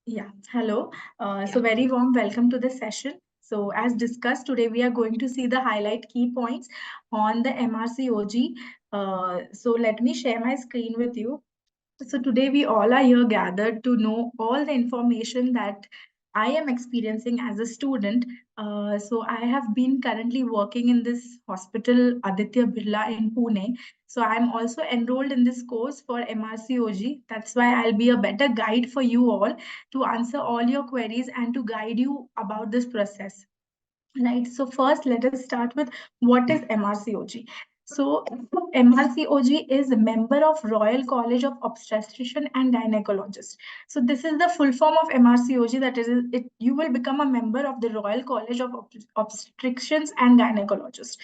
Yeah, hello. So very warm welcome to the session. So as discussed today, we are going to see the highlight key points on the MRCOG. So let me share my screen with you. So today we all are here gathered to know all the information that I am experiencing as a student. So I have been currently working in this hospital Aditya Birla in Pune. So I'm also enrolled in this course for MRCOG. That's why I'll be a better guide for you all to answer all your queries and to guide you about this process. Right. So first, let us start with what is MRCOG. So MRCOG is a member of Royal College of Obstetrician and Gynecologist. So this is the full form of MRCOG. That is, you will become a member of the Royal College of Obstetricians and Gynecologists.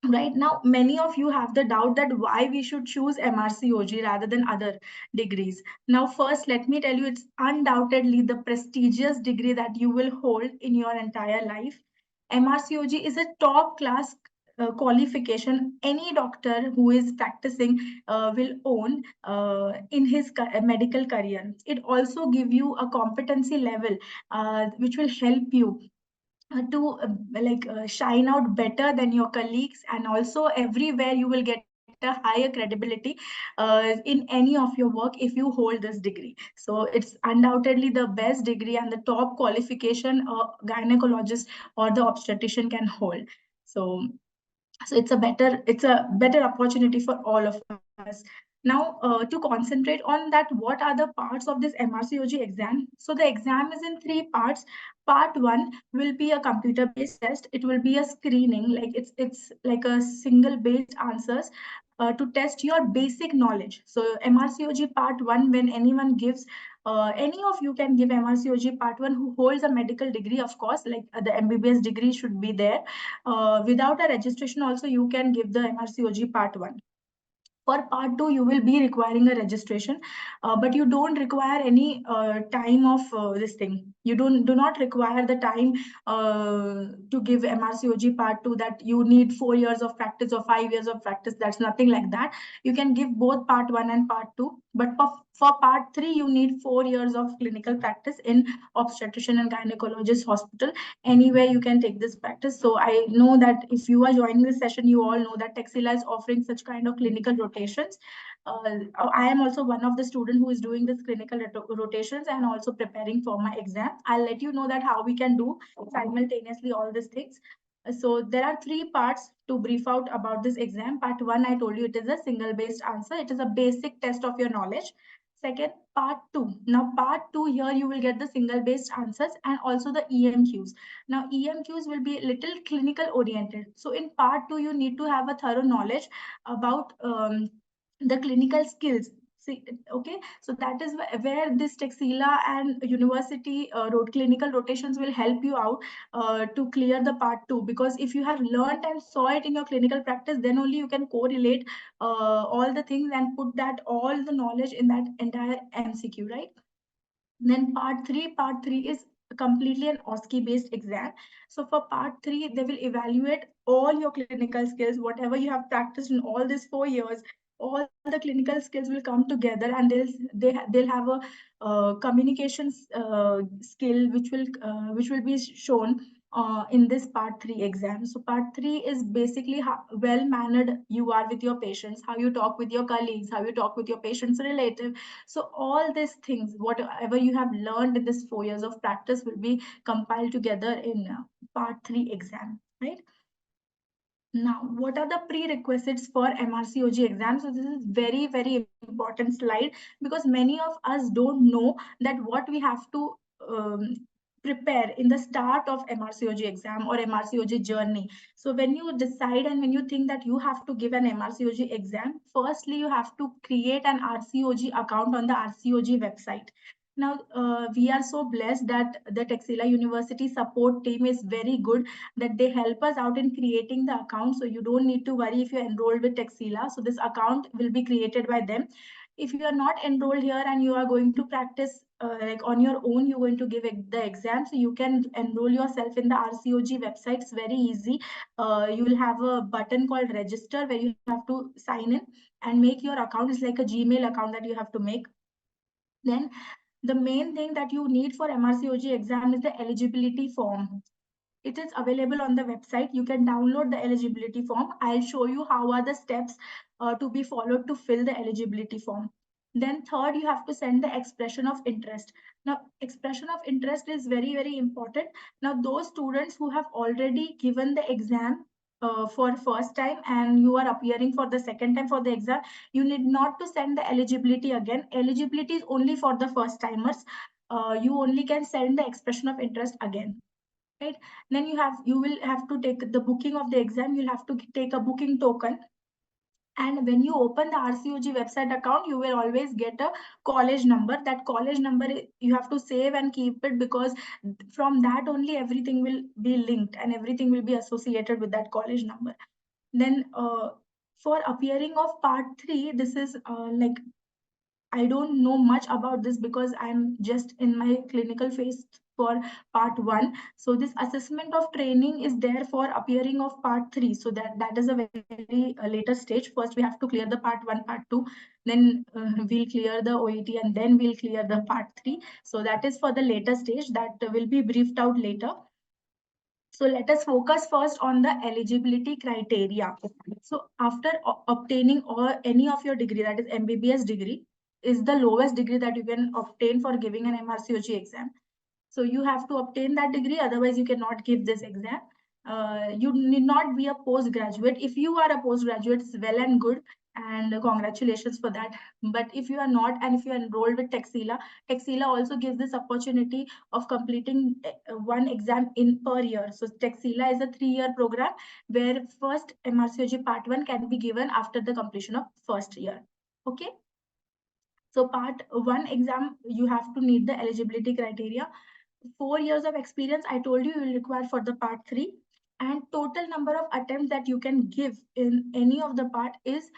Right now, many of you have the doubt that why we should choose MRCOG rather than other degrees. Now, first, let me tell you, it's undoubtedly the prestigious degree that you will hold in your entire life. MRCOG is a top class qualification any doctor who is practicing will own in his medical career. It also give you a competency level which will help you to shine out better than your colleagues, and also everywhere you will get a higher credibility in any of your work if you hold this degree. So it's undoubtedly the best degree and the top qualification a gynecologist or the obstetrician can hold. So it's a better opportunity for all of us. Now, to concentrate on that, what are the parts of this MRCOG exam? So the exam is in three parts. Part one will be a computer based test. It will be a screening, like it's like a single based answers to test your basic knowledge. So MRCOG part one, when anyone gives any of you can give MRCOG part one who holds a medical degree, of course, like the MBBS degree should be there. Without a registration also you can give the MRCOG part 1. For part 2 you will be requiring a registration, but you don't require any time of this thing. You do not require the time to give MRCOG part 2, that you need 4 years of practice or 5 years of practice. That's nothing like that. You can give both part 1 and part 2, but for part 3 you need 4 years of clinical practice in obstetrician and gynecologist hospital. Anywhere you can take this practice. So I know that if you are joining this session, you all know that Texila is offering such kind of clinical rotations. I am also one of the student who is doing this clinical rotations and also preparing for my exam. I'll let you know that how we can do simultaneously all these things. So there are three parts to brief out about this exam. Part one, I told you, it is a single based answer. It is a basic test of your knowledge. Second, part two. Now, part two, here you will get the single based answers and also the EMQs. Now, EMQs will be a little clinical oriented. So, in part two, you need to have a thorough knowledge about the clinical skills. See, okay, so that is where this Texila and university clinical rotations will help you out to clear the part two. Because if you have learned and saw it in your clinical practice, then only you can correlate all the things and put that all the knowledge in that entire MCQ, right? Then part three is completely an OSCE based exam. So for part three, they will evaluate all your clinical skills, whatever you have practiced in all these 4 years. All the clinical skills will come together, and they'll have a communications skill which will be shown in this part three exam. So part three is basically how well mannered you are with your patients, how you talk with your colleagues, how you talk with your patients' relative. So all these things, whatever you have learned in this 4 years of practice, will be compiled together in part three exam, right? Now, what are the prerequisites for MRCOG exam? So this is very, very important slide, because many of us don't know that what we have to prepare in the start of MRCOG exam or MRCOG journey. So when you decide and when you think that you have to give an MRCOG exam, firstly, you have to create an RCOG account on the RCOG website. Now, we are so blessed that the Texila University support team is very good, that they help us out in creating the account. So you don't need to worry if you're enrolled with Texila. So this account will be created by them. If you are not enrolled here and you are going to practice like on your own, you're going to give the exam. So you can enroll yourself in the RCOG website. It's very easy. You will have a button called register where you have to sign in and make your account. It's like a Gmail account that you have to make. Then The main thing that you need for MRCOG exam is the eligibility form. It is available on the website. You can download the eligibility form. I'll show you how are the steps to be followed to fill the eligibility form. Then third, you have to send the expression of interest. Now, expression of interest is very, very important. Now, those students who have already given the exam for first time and you are appearing for the second time for the exam, you need not to send the eligibility again. Eligibility is only for the first timers. You only can send the expression of interest again, right? Then you will have to take the booking of the exam. You'll have to take a booking token, and when you open the RCOG website account, you will always get a college number. That college number you have to save and keep it, because from that only everything will be linked and everything will be associated with that college number. Then for appearing of part 3, this is like, I don't know much about this because I'm just in my clinical phase for part 1. So this assessment of training is there for appearing of part 3. So that is a very later stage. First, we have to clear the part 1, part 2. Then we'll clear the OET, and then we'll clear the part 3. So that is for the later stage that will be briefed out later. So let us focus first on the eligibility criteria. So after obtaining or any of your degree, that is MBBS degree, is the lowest degree that you can obtain for giving an MRCOG exam. So you have to obtain that degree, otherwise you cannot give this exam. You need not be a postgraduate. If you are a postgraduate, it's well and good, and congratulations for that. But if you are not, and if you are enrolled with Texila, Texila also gives this opportunity of completing one exam in per year. So Texila is a 3-year program where first MRCOG part 1 can be given after the completion of first year. Okay. So part 1 exam, you have to meet the eligibility criteria. 4 years of experience, I told you will require for the part 3, and total number of attempts that you can give in any of the part is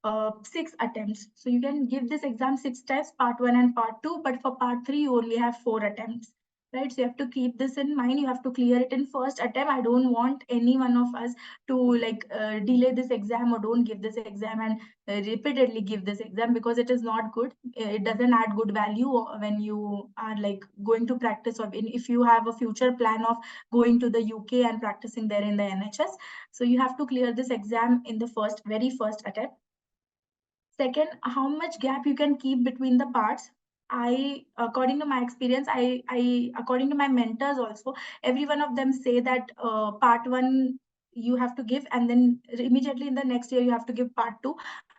6 attempts. So you can give this exam 6 times, part 1 and part 2, but for part 3 you only have 4 attempts, right? So you have to keep this in mind. You have to clear it in first attempt. I don't want any one of us to like delay this exam or don't give this exam and repeatedly give this exam, because it is not good. It doesn't add good value when you are like going to practice, or if you have a future plan of going to the UK and practicing there in the NHS. So you have to clear this exam in the very first attempt. Second, how much gap you can keep between the parts. According to my experience, according to my mentors also, every one of them say that part 1 you have to give, and then immediately in the next year you have to give part 2.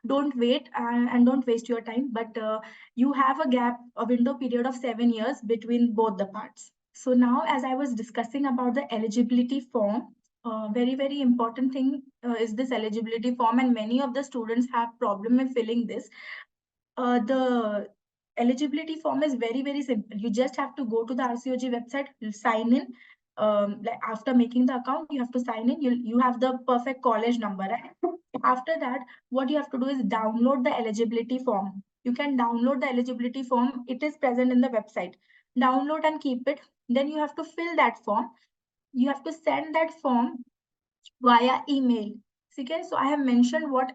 Don't wait and don't waste your time, but you have a gap, a window period of 7 years between both the parts. So now, as I was discussing about the eligibility form, very, very important thing is this eligibility form, and many of the students have problem in filling this. The eligibility form is very, very simple. You just have to go to the RCOG website, you sign in. Like after making the account, you have to sign in. You have the perfect college number, right? After that, what you have to do is download the eligibility form. You can download the eligibility form. It is present in the website. Download and keep it. Then you have to fill that form. You have to send that form via email. Okay, so I have mentioned what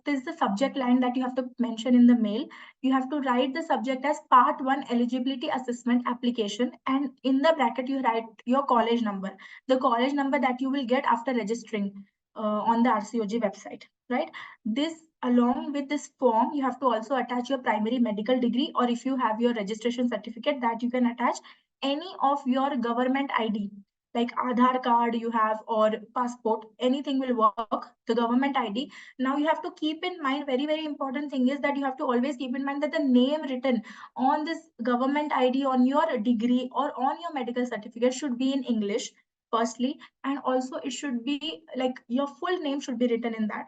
is the subject line that you have to mention in the mail. You have to write the subject as part 1 eligibility assessment application, and in the bracket you write your college number, the college number that you will get after registering on the RCOG website, right? This, along with this form, you have to also attach your primary medical degree, or if you have your registration certificate, that you can attach any of your government ID, like Aadhaar card you have or passport, anything will work, the government ID. Now you have to keep in mind, very, very important thing is that you have to always keep in mind that the name written on this government ID, on your degree or on your medical certificate should be in English, firstly, and also it should be like your full name should be written in that.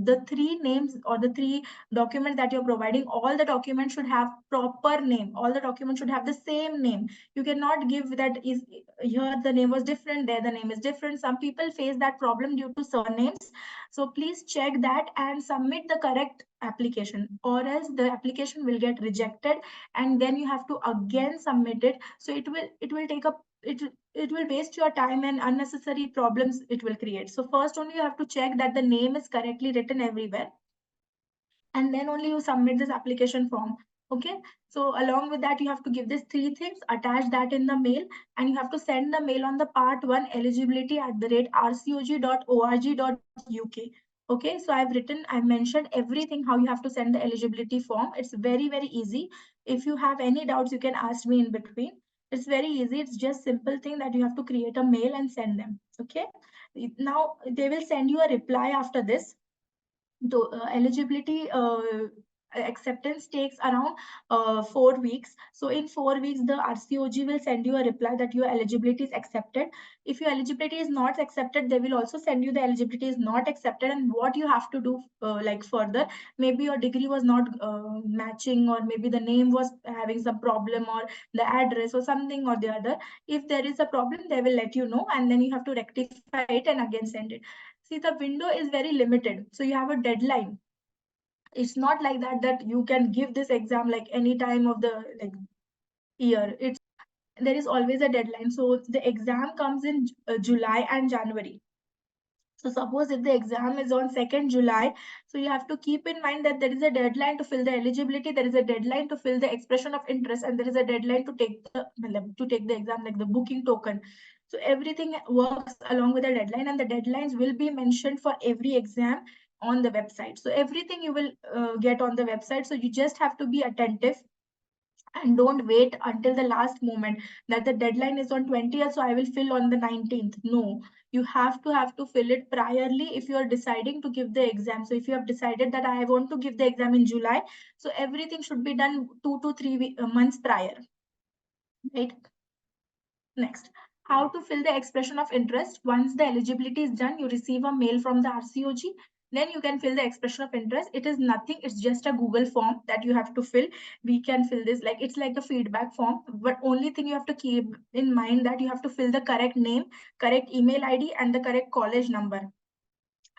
The 3 names or the 3 documents that you're providing, all the documents should have proper name, all the documents should have the same name. You cannot give that is here the name was different, there the name is different. Some people face that problem due to surnames. So please check that and submit the correct application, or else the application will get rejected, and then you have to again submit it. So it will take up it will waste your time, and unnecessary problems it will create. So first only you have to check that the name is correctly written everywhere, and then only you submit this application form. Okay, so along with that, you have to give these three things, attach that in the mail, and you have to send the mail on the part 1 eligibility@rcog.org.uk. Okay, so I've mentioned everything how you have to send the eligibility form. It's very, very easy. If you have any doubts, you can ask me in between. It's very easy. It's just simple thing that you have to create a mail and send them. Okay, now they will send you a reply after this. The eligibility acceptance takes around 4 weeks. So in 4 weeks, the RCOG will send you a reply that your eligibility is accepted. If your eligibility is not accepted, they will also send you the eligibility is not accepted and what you have to do like further. Maybe your degree was not matching, or maybe the name was having some problem, or the address or something or the other. If there is a problem, they will let you know, and then you have to rectify it and again send it. See, the window is very limited, so you have a deadline. It's not like that you can give this exam like any time of the like year. It's There is always a deadline. So the exam comes in July and January. So suppose if the exam is on 2nd July, so you have to keep in mind that there is a deadline to fill the eligibility, there is a deadline to fill the expression of interest, and there is a deadline to take the exam, like the booking token. So everything works along with the deadline, and the deadlines will be mentioned for every exam on the website. So everything you will get on the website. So you just have to be attentive and don't wait until the last moment that the deadline is on 20th, so I will fill on the 19th. No, you have to fill it priorly if you are deciding to give the exam. So if you have decided that I want to give the exam in July, so everything should be done 2 to 3 months prior, right? Next, how to fill the expression of interest. Once the eligibility is done, you receive a mail from the RCOG. Then you can fill the expression of interest. It is nothing, it's just a Google form that you have to fill. We can fill this like it's like a feedback form, but only thing you have to keep in mind that you have to fill the correct name, correct email ID, and the correct college number.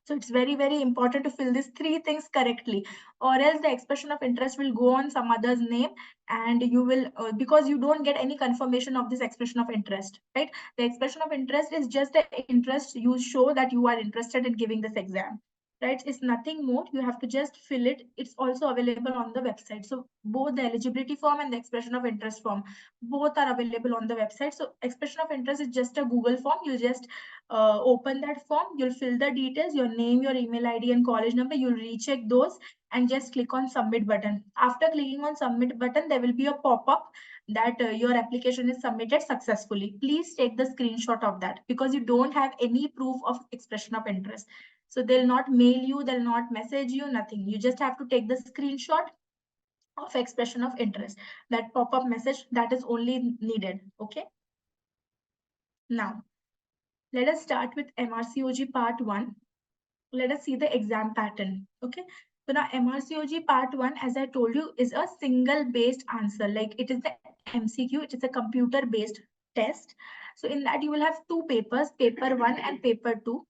So it's very, very important to fill these three things correctly, or else the expression of interest will go on some other's name, and you will, because you don't get any confirmation of this expression of interest, right? The expression of interest is just the interest you show that you are interested in giving this exam, right? It's nothing more. You have to just fill it. It's also available on the website. So both the eligibility form and the expression of interest form, both are available on the website. So expression of interest is just a Google form. You just open that form, you'll fill the details, your name, your email ID, and college number. You'll recheck those and just click on submit button. After clicking on submit button, there will be a pop-up that your application is submitted successfully. Please take the screenshot of that because you don't have any proof of expression of interest. So they'll not mail you, they'll not message you, nothing. You just have to take the screenshot of expression of interest. That pop-up message, that is only needed. Okay. Now, let us start with MRCOG part 1. Let us see the exam pattern. Okay. So now MRCOG part 1, as I told you, is a single based answer. Like it is the MCQ, it is a computer based test. So in that you will have two papers, paper 1 and paper 2.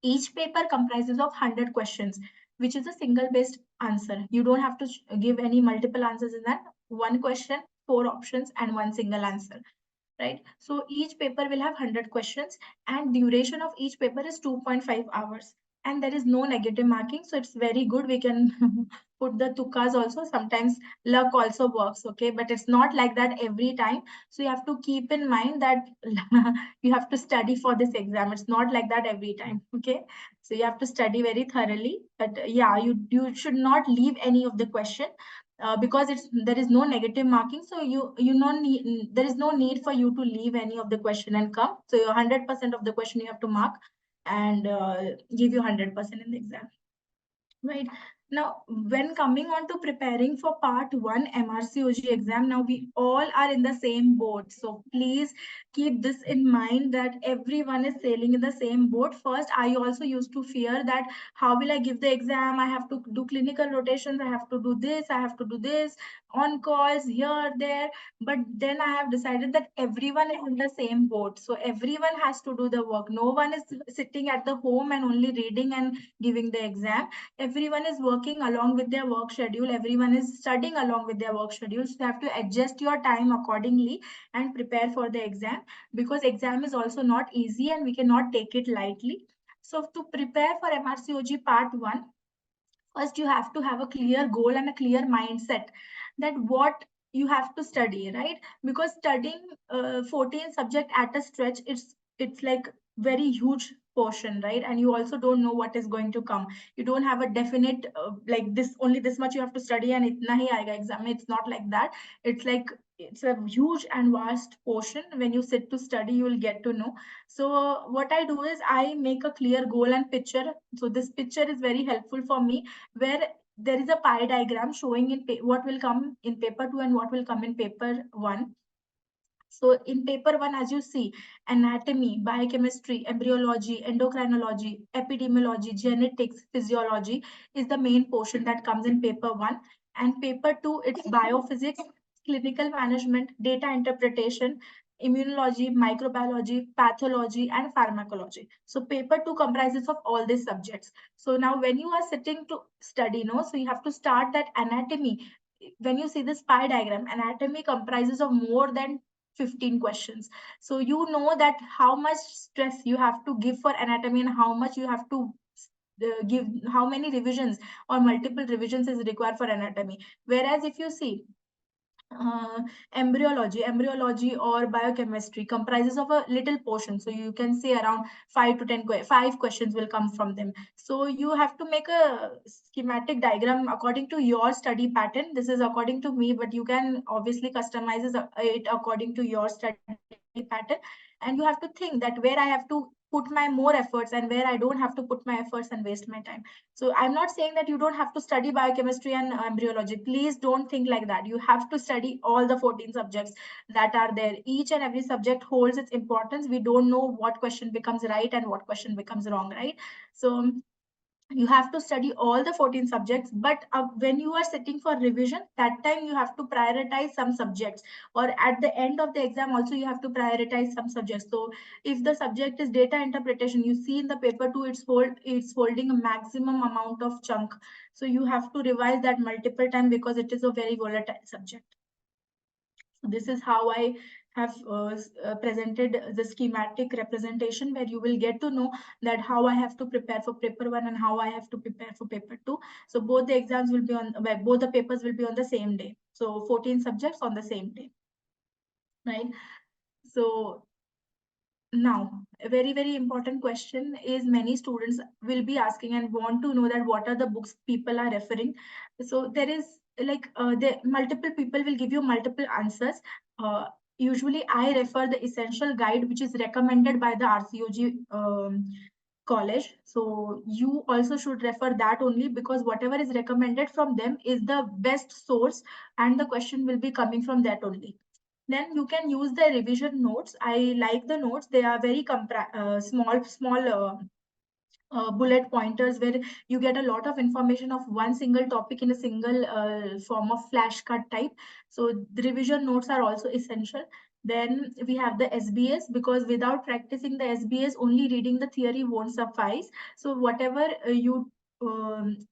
Each paper comprises of 100 questions, which is a single based answer. You don't have to give any multiple answers in that. One question, four options, and one single answer, right? So each paper will have 100 questions, and duration of each paper is 2.5 hours. And there is no negative marking, so it's very good. We can put the tukas also. Sometimes luck also works, okay? But it's not like that every time. So you have to keep in mind that you have to study for this exam. It's not like that every time, okay? So you have to study very thoroughly. But yeah, you should not leave any of the question because there is no negative marking, so you know there is no need for you to leave any of the question and come. So your 100% of the question you have to mark and give you 100% in the exam. Right. Now, when coming on to preparing for part 1 MRCOG exam, now we all are in the same boat. So please keep this in mind that everyone is sailing in the same boat. First, I also used to fear that how will I give the exam? I have to do clinical rotations. I have to do this. I have to do this on calls here, there. But then I have decided that everyone is in the same boat. So everyone has to do the work. No one is sitting at the home and only reading and giving the exam. Everyone is working along with their work schedule. Everyone is studying along with their work schedule. So you have to adjust your time accordingly and prepare for the exam, because exam is also not easy and we cannot take it lightly. So to prepare for MRCOG part 1, first you have to have a clear goal and a clear mindset that what you have to study, right? Because studying 14 subject at a stretch, it's like very huge portion, right? And you also don't know what is going to come. You don't have a definite like this, only this much you have to study and itna hi aayega exam mein. It's not like that. It's like it's a huge and vast portion. When you sit to study, you will get to know. So what I do is I make a clear goal and picture. So this picture is very helpful for me, where there is a pie diagram showing in what will come in paper 2 and what will come in paper 1. So in paper 1, as you see, anatomy, biochemistry, embryology, endocrinology, epidemiology, genetics, physiology is the main portion that comes in paper 1. And paper 2, it's biophysics, clinical management, data interpretation, immunology, microbiology, pathology, and pharmacology. So paper 2 comprises of all these subjects. So now when you are sitting to study, no, so you have to start that anatomy. When you see this pie diagram, anatomy comprises of more than 15 questions. So you know that how much stress you have to give for anatomy and how much you have to give, how many revisions or multiple revisions is required for anatomy. Whereas if you see uh, embryology or biochemistry comprises of a little portion, so you can say around 5 to 10 5 questions will come from them. So you have to make a schematic diagram according to your study pattern. This is according to me, but you can obviously customize it according to your study pattern. And you have to think that where I have to put my more efforts and where I don't have to put my efforts and waste my time. So I'm not saying that you don't have to study biochemistry and embryology. Please don't think like that. You have to study all the 14 subjects that are there. Each and every subject holds its importance. We don't know what question becomes right and what question becomes wrong, right? So you have to study all the 14 subjects, but when you are sitting for revision, that time you have to prioritize some subjects, or at the end of the exam also you have to prioritize some subjects. So if the subject is data interpretation, you see in the paper 2, it's holding a maximum amount of chunk. So you have to revise that multiple time because it is a very volatile subject. So this is how I have presented the schematic representation, where you will get to know that how I have to prepare for paper 1 and how I have to prepare for paper 2. So both the exams will be on, both the papers will be on the same day. So 14 subjects on the same day, right? So now, a very important question is many students will be asking and want to know that what are the books people are referring. So there is like the multiple people will give you multiple answers. Uh, Usually, I refer the essential guide, which is recommended by the RCOG college. So you also should refer that only, because whatever is recommended from them is the best source, and the question will be coming from that only. Then you can use the revision notes. I like the notes. They are very small bullet pointers, where you get a lot of information of one single topic in a single form of flashcard type. So the revision notes are also essential. Then we have the SBS, because without practicing the SBS, only reading the theory won't suffice. So whatever you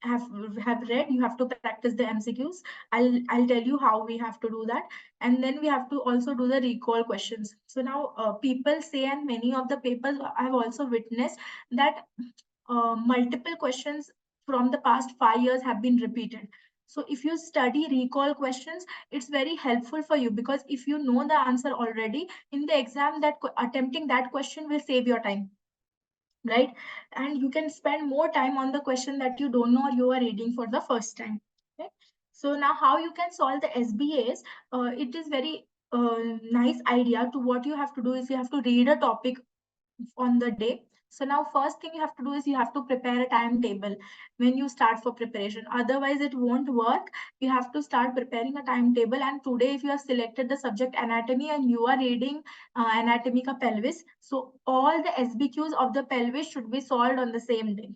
have read, you have to practice the MCQs. I'll tell you how we have to do that. And then we have to also do the recall questions. So now people say, and many of the papers I've also witnessed, that multiple questions from the past 5 years have been repeated. So if you study recall questions, it's very helpful for you, because if you know the answer already in the exam, that attempting that question will save your time, right? And you can spend more time on the question that you don't know or you are reading for the first time. Okay? So now how you can solve the SBAs, it is very nice idea. To what you have to do is you have to read a topic on the day. So now first thing you have to do is you have to prepare a timetable when you start for preparation. Otherwise it won't work. You have to start preparing a timetable. And today, if you have selected the subject anatomy and you are reading anatomy ka pelvis, so all the SBQs of the pelvis should be solved on the same day,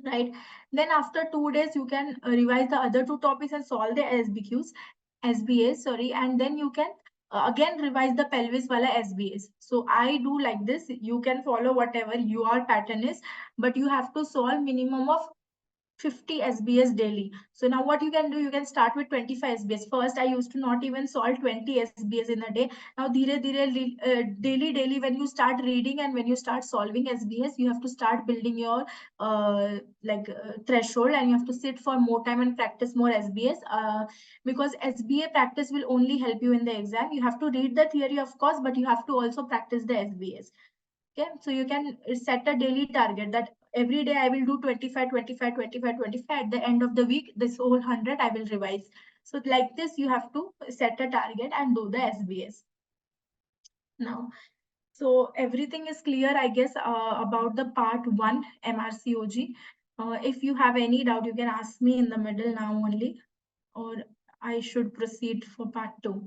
right? Then after 2 days, you can revise the other two topics and solve the SBAs, sorry, and then you can again revise the pelvis wala SBAs. So I do like this. You can follow whatever your pattern is, but you have to solve minimum of 50 SBS daily. So now what you can do, you can start with 25 SBS. First, I used to not even solve 20 SBS in a day. Now, daily, when you start reading and when you start solving SBS, you have to start building your threshold, and you have to sit for more time and practice more SBS. Because SBA practice will only help you in the exam. You have to read the theory, of course, but you have to also practice the SBS. Okay, so you can set a daily target that every day I will do 25, 25, 25, 25. At the end of the week, this whole 100 I will revise. So like this, you have to set a target and do the SBS. Now, so everything is clear, I guess, about the part 1 MRCOG. If you have any doubt, you can ask me in the middle now only, or I should proceed for part 2.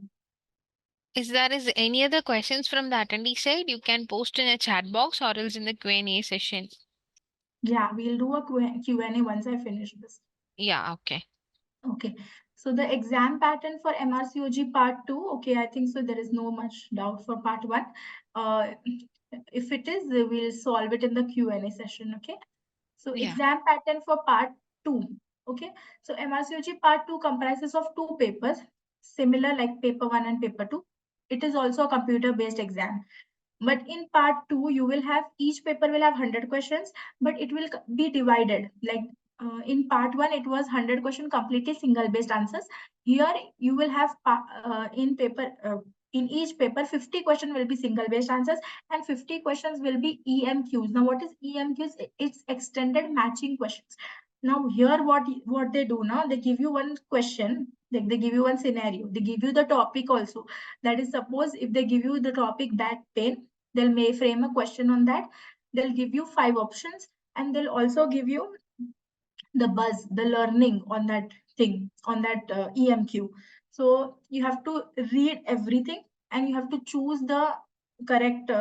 If there is any other questions from the attendee side, you can post in a chat box or else in the Q&A session. Yeah, we'll do a Q&A once I finish this. Yeah, okay. Okay, so the exam pattern for MRCOG part 2, okay, I think so there is no much doubt for part 1. If it is, we'll solve it in the Q&A session, okay? So Yeah. exam pattern for part 2, okay? So MRCOG part 2 comprises of 2 papers, similar like paper 1 and paper 2. It is also a computer-based exam. But in part 2, you will have, each paper will have 100 questions, but it will be divided. Like in part 1, it was 100 question completely single based answers. Here you will have in each paper 50 question will be single based answers and 50 questions will be EMQs. Now what is EMQs? It's extended matching questions. Now here what they do now, they give you one question, like they give you one scenario, they give you the topic also. That is, suppose if they give you the topic back pain, they'll may frame a question on that. They'll give you 5 options, and they'll also give you the buzz, the learning on that thing, on that EMQ. So you have to read everything and you have to choose the correct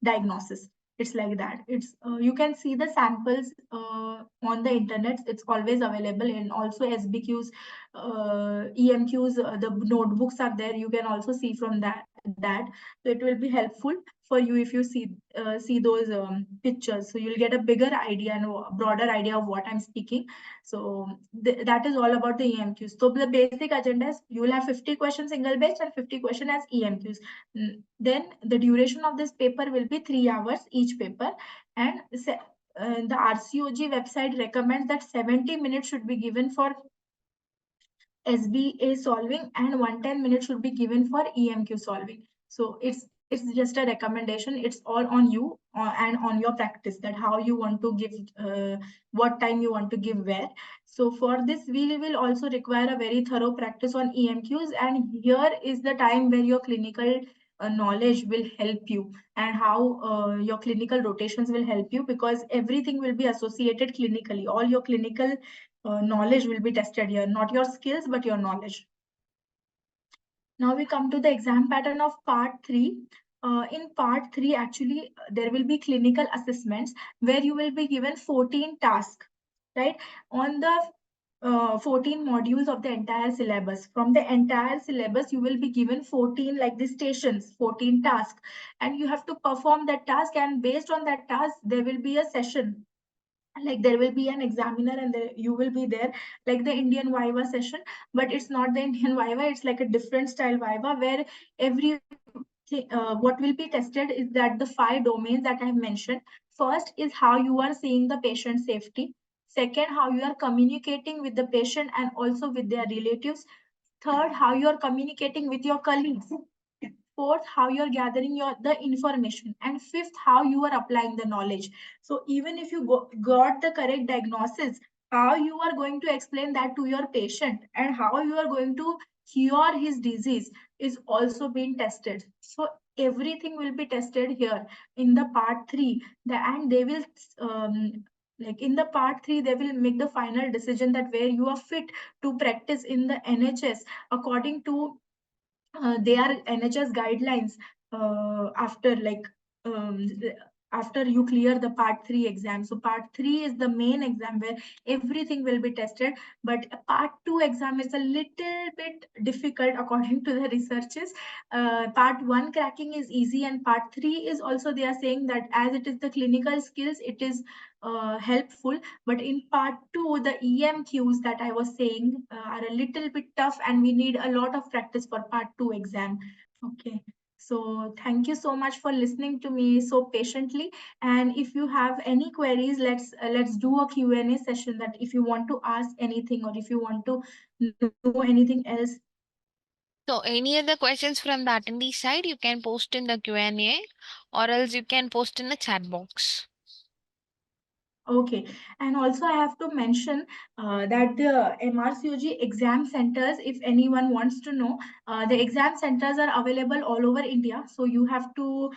diagnosis. It's like that. It's you can see the samples on the internet. It's always available, and also SBQs, EMQs. The notebooks are there. You can also see from that. So it will be helpful for you if you see those pictures. So you'll get a bigger idea and a broader idea of what I'm speaking. So that is all about the EMQs. So the basic agenda is you will have 50 questions single based and 50 questions as EMQs. Then the duration of this paper will be 3 hours each paper, and the RCOG website recommends that 70 minutes should be given for SBA solving and 110 minutes should be given for EMQ solving. So it's just a recommendation. It's all on you and on your practice, that how you want to give, what time you want to give where. So for this, we will also require a very thorough practice on EMQs, and here is the time where your clinical knowledge will help you, and how your clinical rotations will help you, because everything will be associated clinically. All your clinical knowledge will be tested here, not your skills, but your knowledge. Now we come to the exam pattern of part 3. In part 3, actually, there will be clinical assessments where you will be given 14 tasks, right? On the 14 modules of the entire syllabus. From the entire syllabus, you will be given 14, like the stations, 14 tasks, and you have to perform that task, and based on that task, there will be a session, like there will be an examiner, and you will be there, like the Indian Viva session, but it's not the Indian Viva, it's like a different style Viva, where every what will be tested is that the 5 domains that I have mentioned. First is how you are seeing the patient safety. Second, how you are communicating with the patient and also with their relatives. Third, how you are communicating with your colleagues. Fourth, how you are gathering the information. And fifth, how you are applying the knowledge. So even if you got the correct diagnosis, how you are going to explain that to your patient and how you are going to cure his disease is also being tested. So everything will be tested here in the part 3. And they will like in the part 3, they will make the final decision that where you are fit to practice in the NHS according to their NHS guidelines, after after you clear the part 3 exam. So part 3 is the main exam where everything will be tested, but part 2 exam is a little bit difficult according to the researchers. Part 1 cracking is easy, and part 3 is also, they are saying that as it is the clinical skills, it is helpful. But in part 2, the EMQs that I was saying are a little bit tough, and we need a lot of practice for part 2 exam. Okay. So thank you so much for listening to me so patiently. And if you have any queries, let's do a Q&A session, that if you want to ask anything or if you want to know anything else. So any other questions from the attendee side, you can post in the Q&A or else you can post in the chat box. Okay, and also I have to mention that the MRCOG exam centers, if anyone wants to know, the exam centers are available all over India. So you have to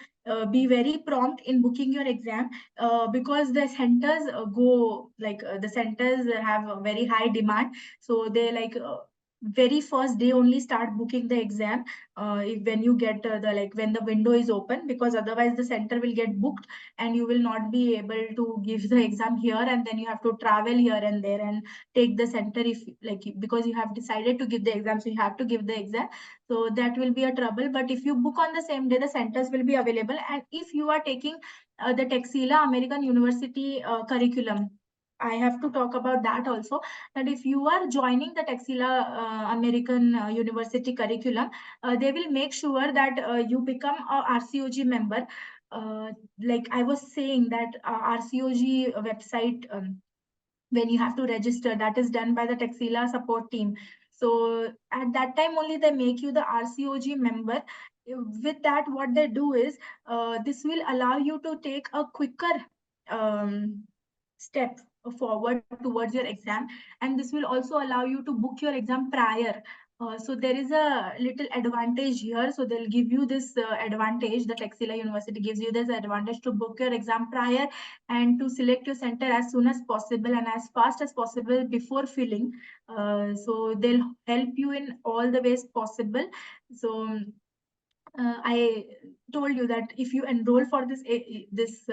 be very prompt in booking your exam, because the centers the centers have a very high demand. So they very first day only start booking the exam, when you get when the window is open, because otherwise the center will get booked and you will not be able to give the exam here, and then you have to travel here and there and take the center, if because you have decided to give the exam, so you have to give the exam. So that will be a trouble. But if you book on the same day, the centers will be available. And if you are taking the Texila American University curriculum, I have to talk about that also, that if you are joining the Texila American University curriculum, they will make sure that you become a RCOG member. Like I was saying that RCOG website, when you have to register, that is done by the Texila support team. So at that time only they make you the RCOG member. With that, what they do is, this will allow you to take a quicker um, step forward towards your exam, and this will also allow you to book your exam prior. So there is a little advantage here. So they'll give you this advantage. The Texila University gives you this advantage to book your exam prior and to select your center as soon as possible and as fast as possible before filling. So they'll help you in all the ways possible. So I told you that if you enroll for this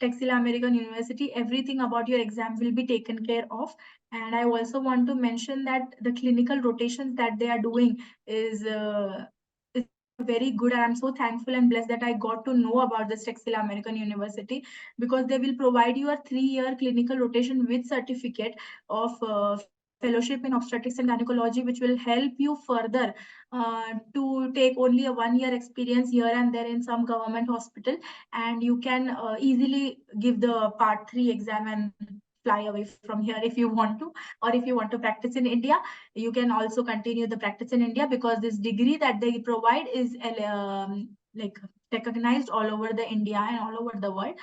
Texila American University, everything about your exam will be taken care of. And I also want to mention that the clinical rotations that they are doing is very good. And I'm so thankful and blessed that I got to know about this Texila American University, because they will provide you a 3-year clinical rotation with certificate of fellowship in obstetrics and gynecology, which will help you further to take only a 1-year experience here and there in some government hospital, and you can easily give the part 3 exam and fly away from here if you want to. Or if you want to practice in India, you can also continue the practice in India, because this degree that they provide is like recognized all over the India and all over the world.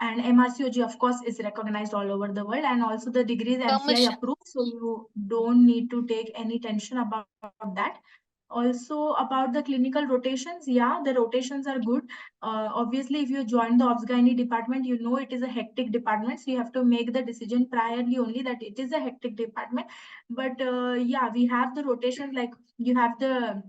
And MRCOG, of course, is recognized all over the world, and also the degree is NCI Permission. approved, so you don't need to take any tension about that. Also about the clinical rotations, yeah, the rotations are good. Obviously, if you join the Obs-Gynae department, you know it is a hectic department, so you have to make the decision priorly only that it is a hectic department. But yeah, we have the rotations, like you have the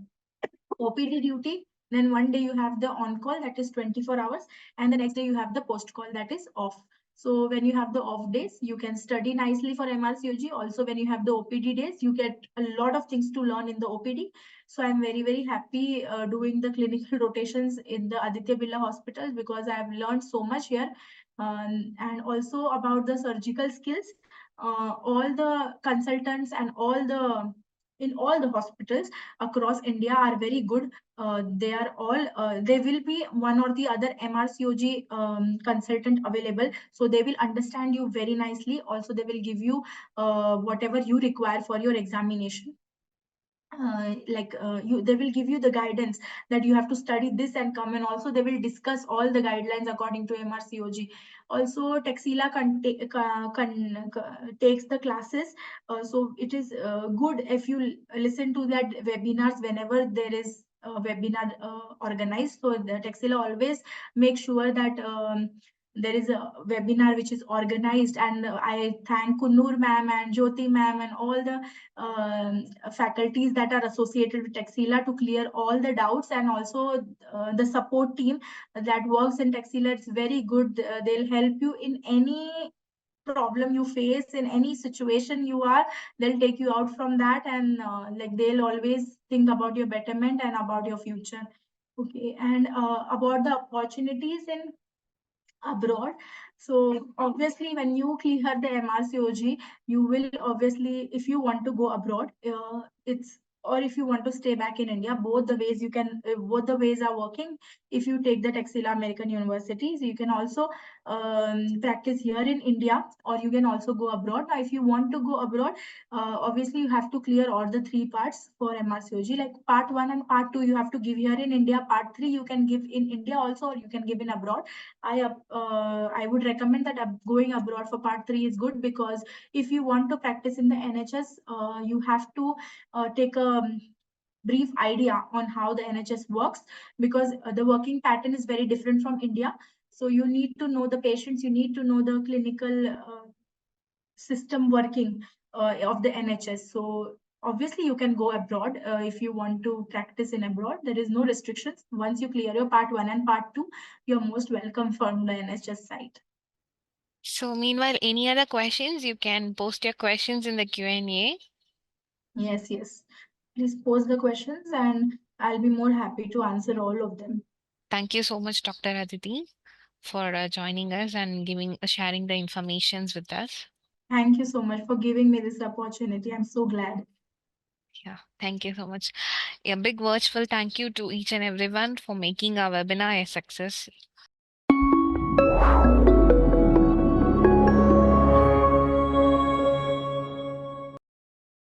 OPD duty, then one day you have the on call, that is 24 hours, and the next day you have the post call, that is off. So when you have the off days, you can study nicely for MRCOG. Also, when you have the OPD days, you get a lot of things to learn in the OPD. So I'm very, very happy doing the clinical rotations in the Aditya Birla hospitals, because I have learned so much here. And also about the surgical skills, all the consultants and all the in all the hospitals across India are very good. They are all, there will be one or the other MRCOG consultant available. So they will understand you very nicely. Also, they will give you whatever you require for your examination. They will give you the guidance that you have to study this and come, and also they will discuss all the guidelines according to MRCOG. Also, Texila takes the classes, so it is good if you listen to that webinars whenever there is a webinar organized. So the Texila always make sure that there is a webinar which is organized. And I thank Kunur ma'am and Jyoti ma'am and all the faculties that are associated with Texila to clear all the doubts. And also the support team that works in Texila, it's very good. They'll help you in any problem you face, in any situation you are. They'll take you out from that, and they'll always think about your betterment and about your future. Okay. And about the opportunities in abroad. So obviously, when you clear the MRCOG, you will obviously, if you want to go abroad, it's or if you want to stay back in India, both the ways you can, both the ways are working. If you take the Texila American University, so you can also practice here in India, or you can also go abroad. Now, if you want to go abroad, obviously you have to clear all the three parts for MRCOG. Like part one and part two, you have to give here in India. Part three, you can give in India also, or you can give in abroad. I would recommend that going abroad for part three is good, because if you want to practice in the NHS, you have to take a brief idea on how the NHS works, because the working pattern is very different from India. So you need to know the patients, you need to know the clinical system working of the NHS. So obviously you can go abroad if you want to practice in abroad. There is no restrictions. Once you clear your part one and part two, you're most welcome from the NHS side. So meanwhile, any other questions, you can post your questions in the Q&A. Yes, yes. Please post the questions and I'll be more happy to answer all of them. Thank you so much, Dr. Aditi, for joining us and sharing the informations with us. Thank you so much for giving me this opportunity. I'm so glad. Yeah, thank you so much. A big virtual thank you to each and everyone for making our webinar a success.